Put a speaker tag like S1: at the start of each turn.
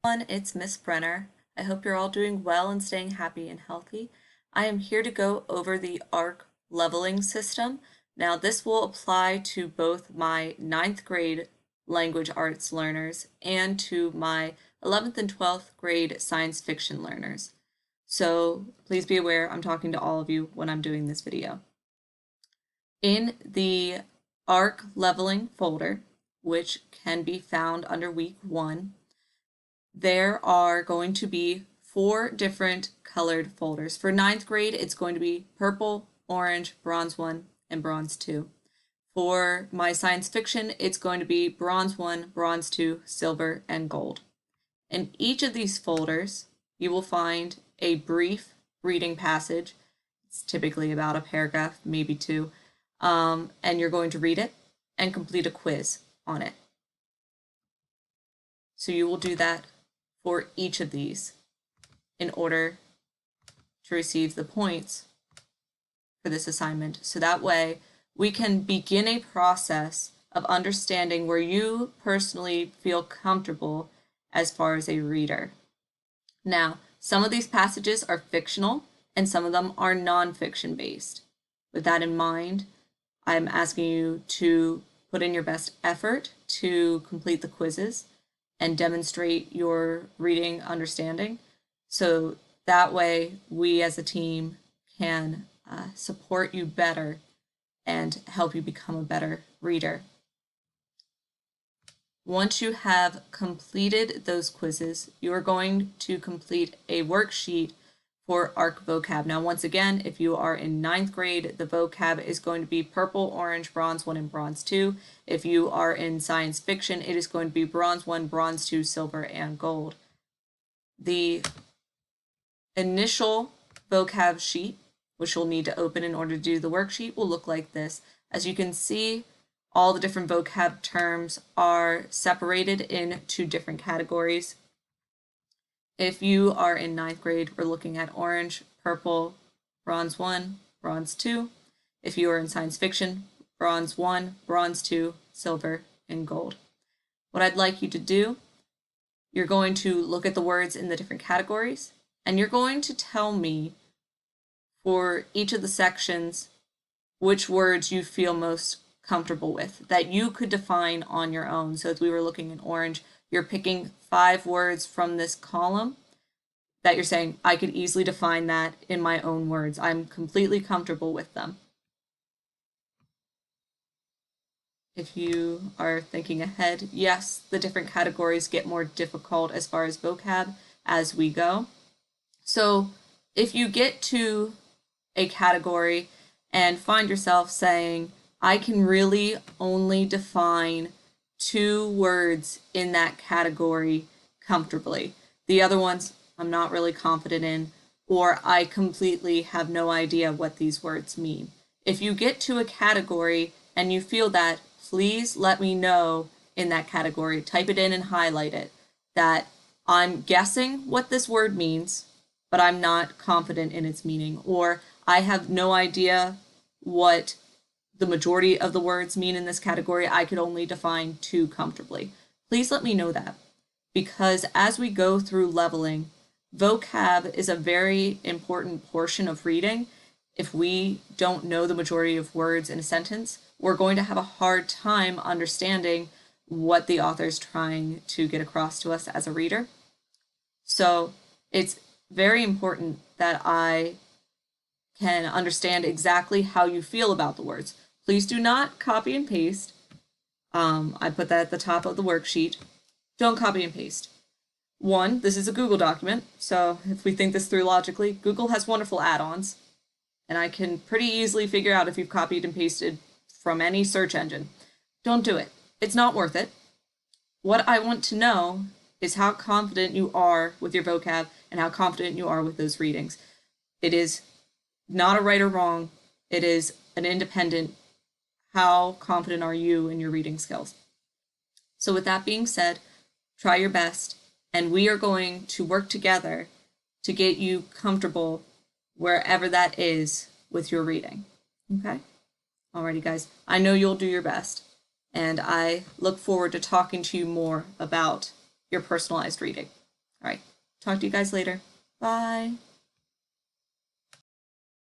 S1: It's Miss Brenner. I hope you're all doing well and staying happy and healthy. I am here to go over the ARC leveling system. Now, this will apply to both my 9th grade language arts learners and to my 11th and 12th grade science fiction learners. So please be aware I'm talking to all of you when I'm doing this video. In the ARC leveling folder, which can be found under week 1, there are going to be 4 different colored folders. For 9th grade, it's going to be purple, orange, bronze 1, and bronze 2. For my science fiction, it's going to be bronze 1, bronze 2, silver, and gold. In each of these folders, you will find a brief reading passage. It's typically about a paragraph, maybe 2, and you're going to read it and complete a quiz on it. So you will do that for each of these in order to receive the points for this assignment. So that way we can begin a process of understanding where you personally feel comfortable as far as a reader. Now, some of these passages are fictional and some of them are nonfiction based. With that in mind, I'm asking you to put in your best effort to complete the quizzes and demonstrate your reading understanding. So that way we as a team can support you better and help you become a better reader. Once you have completed those quizzes, you are going to complete a worksheet for ARC vocab. Now, once again, if you are in 9th grade, the vocab is going to be purple, orange, bronze 1, and bronze 2. If you are in science fiction, it is going to be bronze 1, bronze 2, silver, and gold. The initial vocab sheet, which you'll need to open in order to do the worksheet, will look like this. As you can see, all the different vocab terms are separated into different categories. If you are in 9th grade, we're looking at orange, purple, bronze 1, bronze 2. If you are in science fiction, bronze 1, bronze 2, silver, and gold. What I'd like you to do, you're going to look at the words in the different categories, and you're going to tell me for each of the sections which words you feel most comfortable with, that you could define on your own. So as we were looking in orange, you're picking 5 words from this column that you're saying, I could easily define that in my own words. I'm completely comfortable with them. If you are thinking ahead, yes, the different categories get more difficult as far as vocab as we go. So if you get to a category and find yourself saying, I can really only define 2 words in that category comfortably. The other ones I'm not really confident in, or I completely have no idea what these words mean. If you get to a category and you feel that, please let me know in that category. Type it in and highlight it, that I'm guessing what this word means, but I'm not confident in its meaning, or I have no idea what the majority of the words mean in this category. I could only define 2 comfortably. Please let me know that, because as we go through leveling, vocab is a very important portion of reading. If we don't know the majority of words in a sentence, we're going to have a hard time understanding what the author's trying to get across to us as a reader. So it's very important that I can understand exactly how you feel about the words. Please do not copy and paste. I put that at the top of the worksheet. Don't copy and paste. 1, this is a Google document, so if we think this through logically, Google has wonderful add-ons, and I can pretty easily figure out if you've copied and pasted from any search engine. Don't do it. It's not worth it. What I want to know is how confident you are with your vocab and how confident you are with those readings. It is not a right or wrong. It is an independent, how confident are you in your reading skills? So with that being said, try your best, and we are going to work together to get you comfortable wherever that is with your reading. Okay? Alrighty, guys. I know you'll do your best, and I look forward to talking to you more about your personalized reading. Talk to you guys later. Bye.